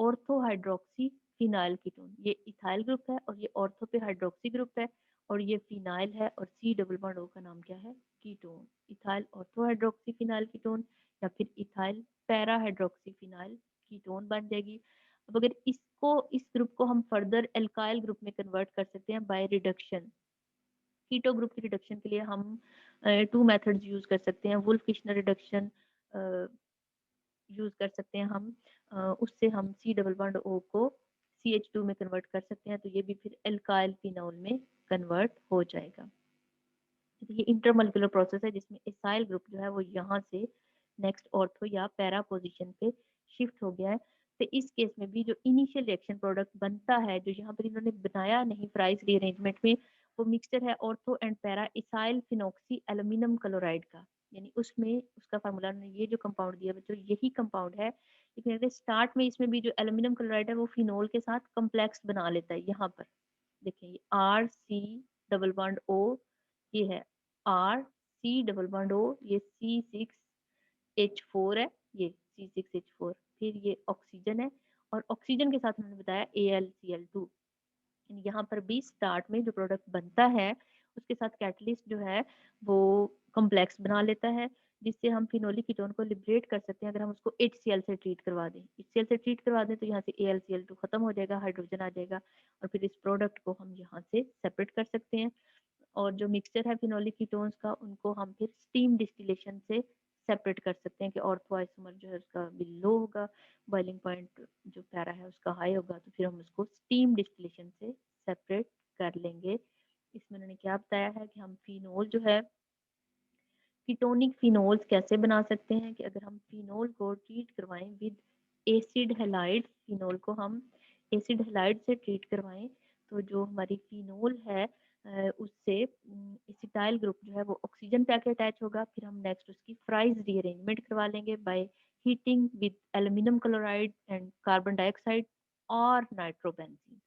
ortho hydroxy phenyl ketone, ये इथाइल ग्रुप है और ये ऑर्थो पे हाइड्रोक्सी ग्रुप है और ये फिनाइल है और सी डबल बॉन्ड ओ का नाम क्या है, ketone, ethyl ortho hydroxy phenyl ketone या फिर ethyl para hydroxy phenyl ketone बन जाएगी। अब अगर इसको, इस ग्रुप को हम फर्दर एल्काइल ग्रुप में कन्वर्ट कर सकते हैं बाय रिडक्शन। कीटो ग्रुप की रिडक्शन के लिए हम टू मेथड्स यूज कर सकते हैं, वुल्फ किश्नर रिडक्शन यूज कर सकते हैं हम, उससे हम सी डबल बॉन्ड ओ को CH2 में कन्वर्ट कर सकते हैं, तो ये भी फिर एल्काइल फिनोल में कन्वर्ट हो जाएगा। तो ये इंटरमोलिकुलर प्रोसेस है जिसमें एसाइल ग्रुप जो है वो यहाँ से नेक्स्ट ऑर्थो या पैरा पोजीशन पे शिफ्ट हो गया है। तो इस केस में भी जो इनिशियल रिएक्शन प्रोडक्ट बनता है, जो यहाँ पर इन्होंने बनाया नहीं प्राइस रीअरेंजमेंट में, वो मिक्सचर है ortho and para acyl phenoxy aluminium chloride का, यानी उसमें उसका फार्मूला ने ये जो कंपाउंड दिया बच्चों यही कंपाउंड है, लेकिन अगर स्टार्ट में इसमें भी जो एल्यूमिनियम क्लोराइड है वो फिनोल के साथ कम्प्लेक्स बना लेता है। यहाँ पर देखिए RC डबल बॉन्ड O, ये है RC डबल बॉन्ड O, ये C6H4 है, ये C6H4, फिर ये ऑक्सीजन है और ऑक्सीजन के साथ उन्होंने बताया AlCl2। यहाँ पर भी स्टार्ट में जो प्रोडक्ट बनता है उसके साथ कैटलिस्ट जो है वो कॉम्प्लेक्स बना लेता है, जिससे हम फिनोलिक कीटोन को लिबरेट कर सकते हैं। अगर हम उसको HCl से ट्रीट करवा दें, HCl से ट्रीट करवा दें तो यहाँ से AlCl2 खत्म हो जाएगा, हाइड्रोजन आ जाएगा और फिर इस प्रोडक्ट को हम यहाँ से सेपरेट कर सकते हैं। और जो मिक्सचर है फिनोलिक कीटोन्स का उनको हम फिर स्टीम डिस्टिलेशन से सेपरेट कर सकते हैं कि ऑर्थो आइसोमर जो है उसका बिल लो होगा, बॉइलिंग पॉइंट जो पैरा है उसका हाई होगा, तो फिर हम उसको स्टीम डिस्टिलेशन से सेपरेट कर लेंगे। इसमें उन्होंने क्या बताया है कि हम फिनोल जो है, कीटोनिक फिनोल्स कैसे बना सकते हैं कि अगर हम फिनोल को ट्रीट करवाएं विद एसिड हेलाइड, फिनोल को हम एसिड हेलाइड से ट्रीट करवाएं तो जो हमारी फिनोल है उससे एसिटाइल ग्रुप जो है वो ऑक्सीजन पे आके अटैच होगा, फिर हम नेक्स्ट उसकी फ्राइज रीअरेंजमेंट करवा लेंगे by heating with aluminium chloride and carbon dioxide और नाइट्रोबेंजीन।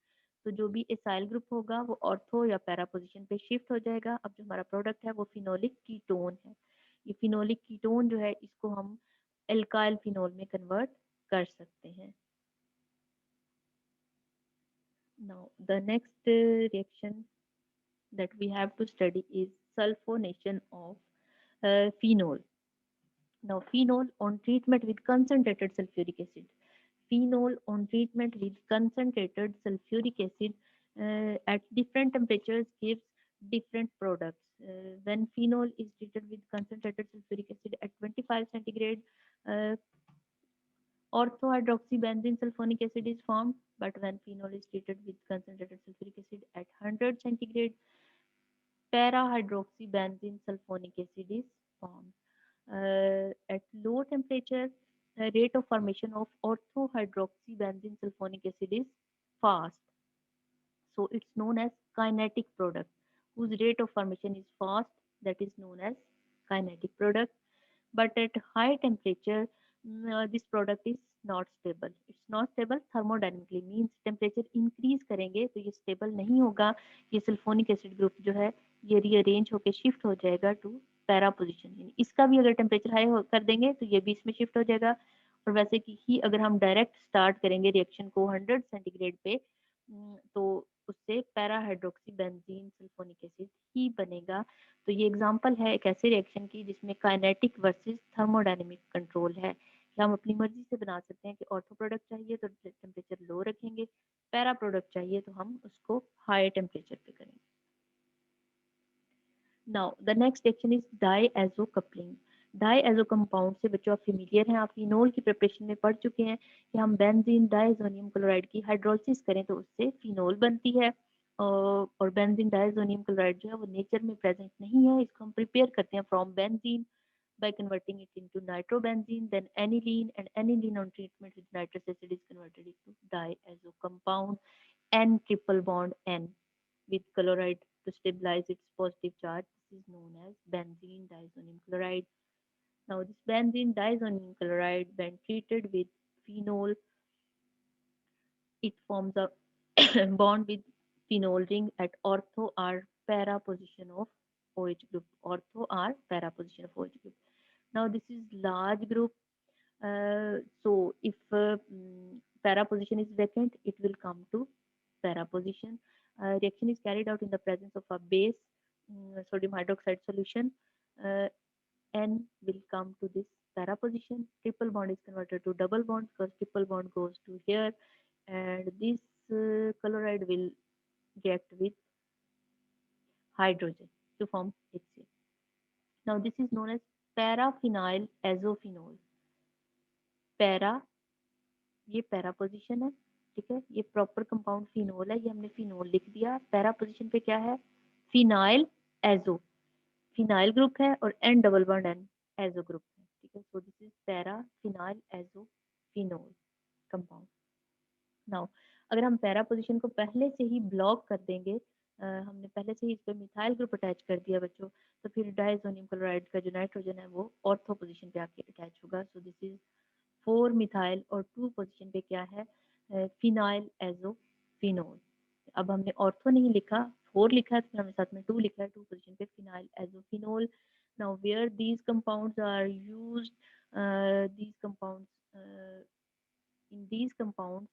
तो जो भी एसाइल ग्रुप होगा वो ऑर्थो या पैरा पोजीशन पे शिफ्ट हो जाएगा। अब जो हमारा प्रोडक्ट है वो फिनोलिक कीटोन है, ये फिनोलिक कीटोन जो है इसको हम एल्काइल फिनोल में कन्वर्ट कर सकते हैं। Now the next reaction that we have to study is sulfonation of phenol. Now phenol on treatment with concentrated sulfuric acid, phenol on treatment with concentrated sulfuric acid at different temperatures gives different products. When phenol is treated with concentrated sulfuric acid at 25 centigrade, uh, orthohydroxybenzene sulfonic acid is formed, but when phenol is treated with concentrated sulfuric acid at 100 centigrade, para-hydroxybenzene sulfonic acid is formed. At low temperature, the rate of formation of orthohydroxybenzene sulfonic acid is fast. So it's known as kinetic product, whose rate of formation is fast, that is known as kinetic product. But at high temperature, this product is not stable. It's not stable thermodynamically, means temperature increase करेंगे तो ये stable नहीं होगा, ये सल्फोनिक एसिड ग्रुप जो है ये रीअरेंज होकर शिफ्ट हो जाएगा टू पैरा पोजिशन। इसका भी अगर टेम्परेचर हाई कर देंगे तो ये भी इसमें शिफ्ट हो जाएगा। और वैसे कि ही अगर हम डायरेक्ट स्टार्ट करेंगे रिएक्शन को 100 सेंटीग्रेड पे, तो उससे para hydroxy benzene sulphonic acid ही बनेगा। तो ये एग्जांपल है एक ऐसे रिएक्शन की जिसमें काइनेटिक वर्सेस थर्मोडायनेमिक कंट्रोल है कि हम अपनी मर्जी से बना सकते हैं कि ऑर्थो प्रोडक्ट चाहिए तो टेम्परेचर लो रखेंगे, पैरा प्रोडक्ट चाहिए तो हम उसको हाई टेम्परेचर पे करेंगे। Now the next reaction is diazo coupling. Diazo compound से बच्चों आप फेमिलियर हैं, आप फिनोल की प्रिपरेशन में पढ़ चुके हैं कि हम बेंजीन डाइजोनियम क्लोराइड की हाइड्रोलिसिस करें तो उससे फिनोल बनती है। और बेंजीन डाइजोनियम क्लोराइड जो है वो नेचर में प्रेजेंट नहीं है, इसको हम प्रिपेयर करते हैं from benzene by converting it into nitrobenzene, then aniline, and aniline on treatment with nitrous acid is converted into diazo compound N triple bond N with chloride to stabilize its positive charge. This is known as benzene diazonium chloride. Now, this benzene diazonium chloride, when treated with phenol, it forms a bond with phenol ring at ortho or para position of OH group. Ortho or para position of OH group. Now this is large group. So if para position is vacant, it will come to para position. Reaction is carried out in the presence of a base, sodium hydroxide solution. Uh, N will come to this para position. Triple bond is converted to double bond because triple bond goes to here, and this chloride will get with hydrogen to form HCl. Now this is known as paraphenyl azophenol. Para, ये पैरा पोजीशन है, ठीक है, ये प्रॉपर कंपाउंड फिनोल है, ये हमने फिनोल लिख दिया। पैरा पोजीशन पे क्या है, फिनाइल एजो, फिनाइल ग्रुप है और N double bond N azo group है, ठीक है। So this is para phenyl azo phenol compound. Now अगर हम पैरा पोजीशन को पहले से ही ब्लॉक कर देंगे, हमने पहले से ही इस पर मिथाइल ग्रुप अटैच कर दिया बच्चों, तो फिर डाइसोनियम क्लोराइड का जो नाइट्रोजन है वो ऑर्थो पोजीशन पे आके अटैच होगा। सो दिस इज 4 मिथाइल और 2 पोजीशन पे क्या है, फिनाइल एजो फिनोल। अब हमने ऑर्थो नहीं लिखा, 4 लिखा है, तो फिर हमने साथ में 2 लिखा है, 2 पोजीशन पे phenyl azo phenol. Now where these compounds are used, these compounds in these compounds,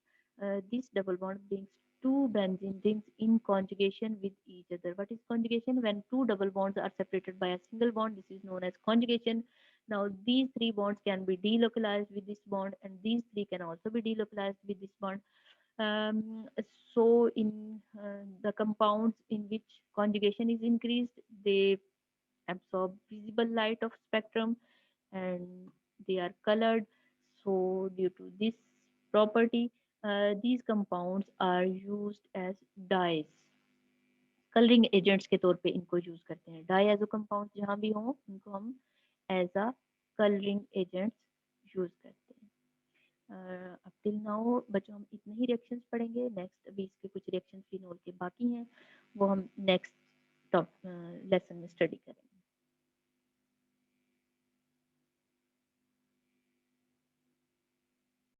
this double bond brings two benzene rings in conjugation with each other. What is conjugation? When two double bonds are separated by a single bond, this is known as conjugation. Now these three bonds can be delocalized with this bond, and these three can also be delocalized with this bond. um, so in the compounds in which conjugation is increased, they absorb visible light of spectrum and they are colored. So due to this property, these compounds are used as dyes, colouring agents के तौर पे इनको यूज करते हैं। डाई एजो कंपाउंड जहाँ भी हों, इनको हम as a colouring agents use करते हैं। अब टिल नाउ बच्चों हम इतने ही रिएक्शंस पढ़ेंगे। नेक्स्ट अभी इसके कुछ रिएक्शन फिनोल के बाकी हैं, वो हम नेक्स्ट लेसन में स्टडी करेंगे।